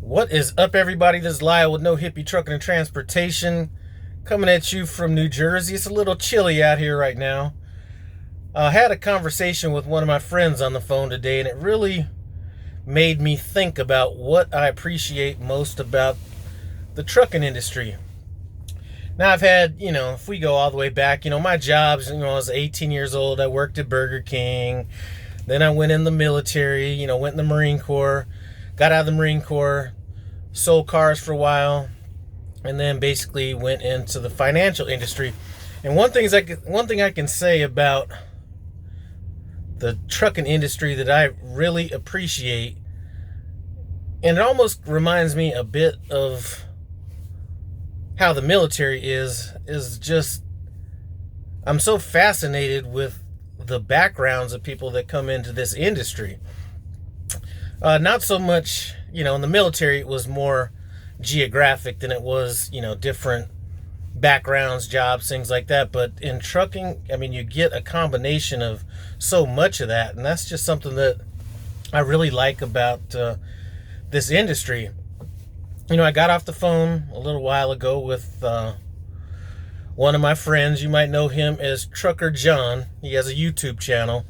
What is up, everybody? This is Lyle with No Hippie Trucking and Transportation, coming at you from New Jersey. It's a little chilly out here right now. I had a conversation with one of my friends on the phone today, and it really made me think about what I appreciate most about the trucking industry. Now, I've had, if we go all the way back, my jobs, I was 18 years old. I worked at Burger King. Then I went in the military, went in the Marine Corps. Got out of the Marine Corps, sold cars for a while, and then basically went into the financial industry. And one thing I can say about the trucking industry that I really appreciate, and it almost reminds me a bit of how the military is just, I'm so fascinated with the backgrounds of people that come into this industry. Not so much, in the military, it was more geographic than it was, different backgrounds, jobs, things like that. But in trucking, you get a combination of so much of that. And that's just something that I really like about this industry. I got off the phone a little while ago with one of my friends. You might know him as Trucker John. He has a YouTube channel.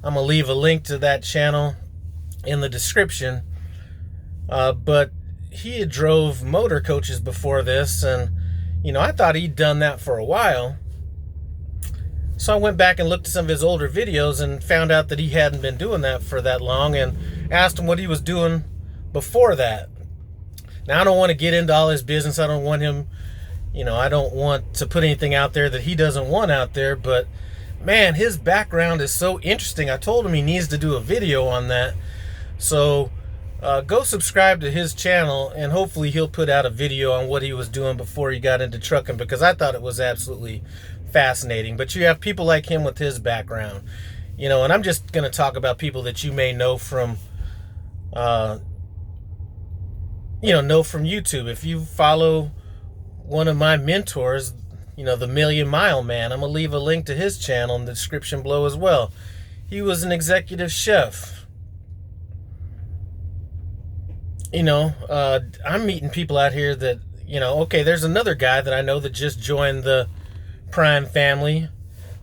I'm going to leave a link to that channel in the description, but he had drove motor coaches before this, and I thought he'd done that for a while. So I went back and looked at some of his older videos and found out that he hadn't been doing that for that long, and asked him what he was doing before that. Now, I don't want to get into all his business. I don't want him, I don't want to put anything out there that he doesn't want out there, but man, his background is so interesting. I told him he needs to do a video on that. So go subscribe to his channel, and hopefully he'll put out a video on what he was doing before he got into trucking, because I thought it was absolutely fascinating. But you have people like him with his background, and I'm just going to talk about people that you may know from, know from YouTube. If you follow one of my mentors, the Million Mile Man, I'm going to leave a link to his channel in the description below as well. He was an executive chef. I'm meeting people out here that, okay, there's another guy that I know that just joined the Prime family,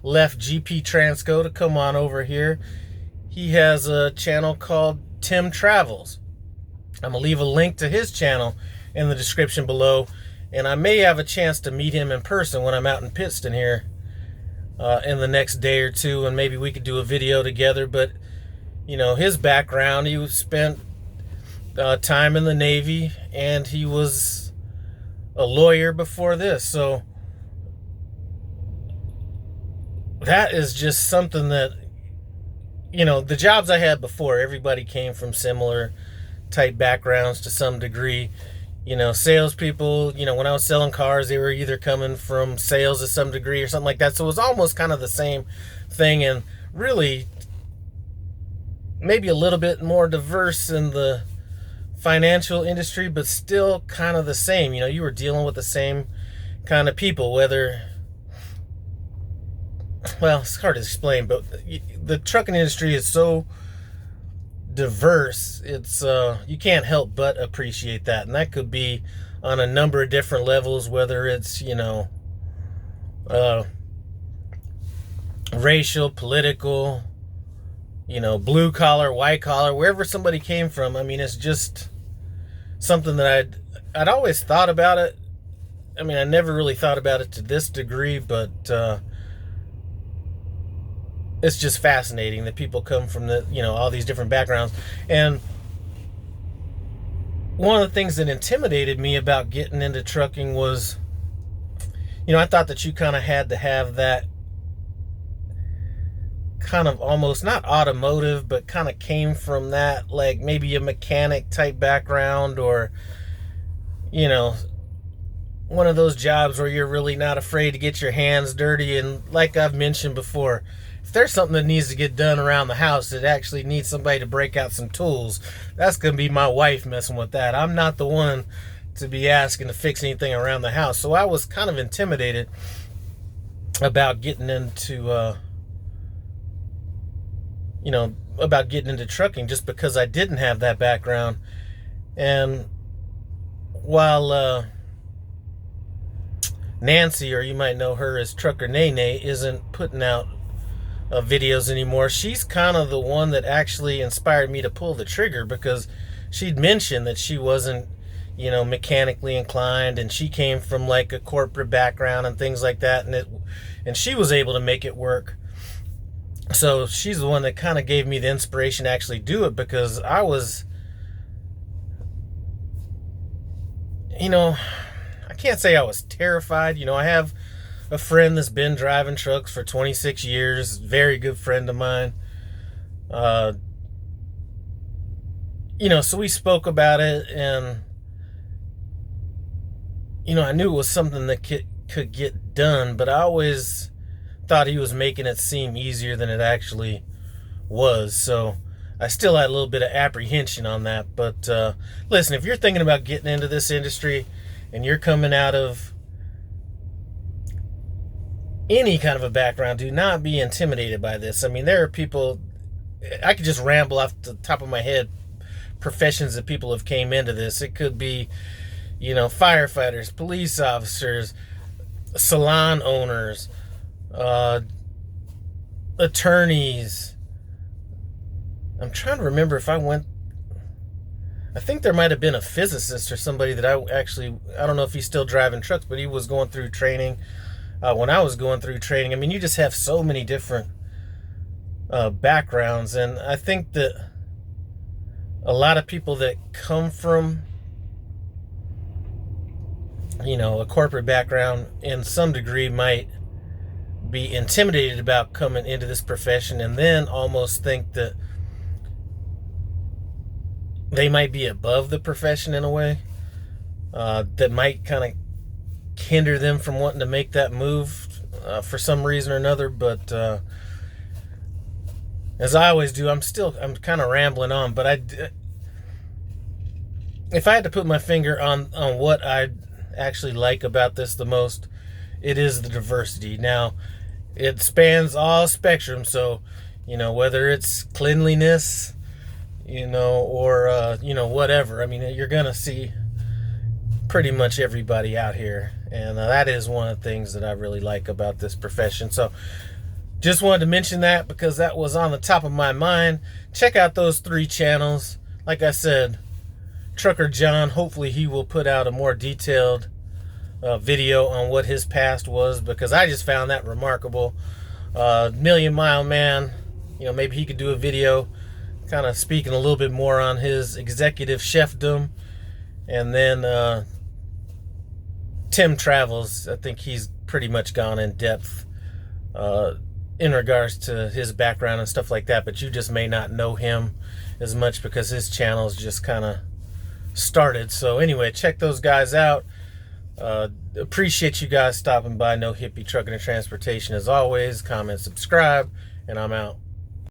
left GP Transco to come on over here. He has a channel called Tim Travelsp. I'm going to leave a link to his channel in the description below, and I may have a chance to meet him in person when I'm out in Pittston here in the next day or two, and maybe we could do a video together. But, his background, he spent time in the Navy, and he was a lawyer before this. So that is just something that, the jobs I had before, everybody came from similar type backgrounds to some degree. Salespeople, when I was selling cars, they were either coming from sales to some degree or something like that. So it was almost kind of the same thing, and really maybe a little bit more diverse in the financial industry, but still kind of the same. You were dealing with the same kind of people, whether, well, it's hard to explain, but the trucking industry is so diverse. It's you can't help but appreciate that, and that could be on a number of different levels, whether it's racial, political, blue collar, white collar, wherever somebody came from. It's just something that I'd always thought about it. I never really thought about it to this degree, but it's just fascinating that people come from all these different backgrounds. And one of the things that intimidated me about getting into trucking was, I thought that you kind of had to have that kind of almost not automotive, but kind of came from that, like maybe a mechanic type background, or one of those jobs where you're really not afraid to get your hands dirty. And like I've mentioned before, if there's something that needs to get done around the house that actually needs somebody to break out some tools, that's going to be my wife messing with that. I'm not the one to be asking to fix anything around the house. So I was kind of intimidated about getting into about getting into trucking, just because I didn't have that background. And while Nancy, or you might know her as Trucker Nene, isn't putting out videos anymore, she's kind of the one that actually inspired me to pull the trigger, because she'd mentioned that she wasn't, mechanically inclined, and she came from like a corporate background and things like that, and she was able to make it work. So she's the one that kind of gave me the inspiration to actually do it, because I was, I can't say I was terrified. I have a friend that's been driving trucks for 26 years, very good friend of mine. So we spoke about it, and I knew it was something that could get done, but I always thought he was making it seem easier than it actually was. So I still had a little bit of apprehension on that. But listen, if you're thinking about getting into this industry and you're coming out of any kind of a background, do not be intimidated by this. I mean, there are people, I could just ramble off the top of my head, professions that people have came into this. It could be, firefighters, police officers, salon owners, attorneys. I'm trying to remember if I think there might have been a physicist or somebody that I don't know if he's still driving trucks, but he was going through training when I was going through training. I mean, you just have so many different backgrounds, and I think that a lot of people that come from a corporate background in some degree might be intimidated about coming into this profession, and then almost think that they might be above the profession in a way that might kind of hinder them from wanting to make that move for some reason or another. But as I always do, I'm kind of rambling on, but if I had to put my finger on what I actually like about this the most, it is the diversity. Now, it spans all spectrums, so whether it's cleanliness, or whatever. I mean, you're gonna see pretty much everybody out here, and that is one of the things that I really like about this profession. So just wanted to mention that because that was on the top of my mind. Check out those 3 channels. Like I said, Trucker John, hopefully he will put out a more detailed video on what his past was, because I just found that remarkable. Million Mile Man, maybe he could do a video kind of speaking a little bit more on his executive chefdom. And then Tim Travels, I think he's pretty much gone in depth in regards to his background and stuff like that, but you just may not know him as much because his channel's just kind of started. So anyway, check those guys out. Appreciate you guys stopping by. No Hippie Trucking and Transportation. As always, comment, subscribe, and I'm out.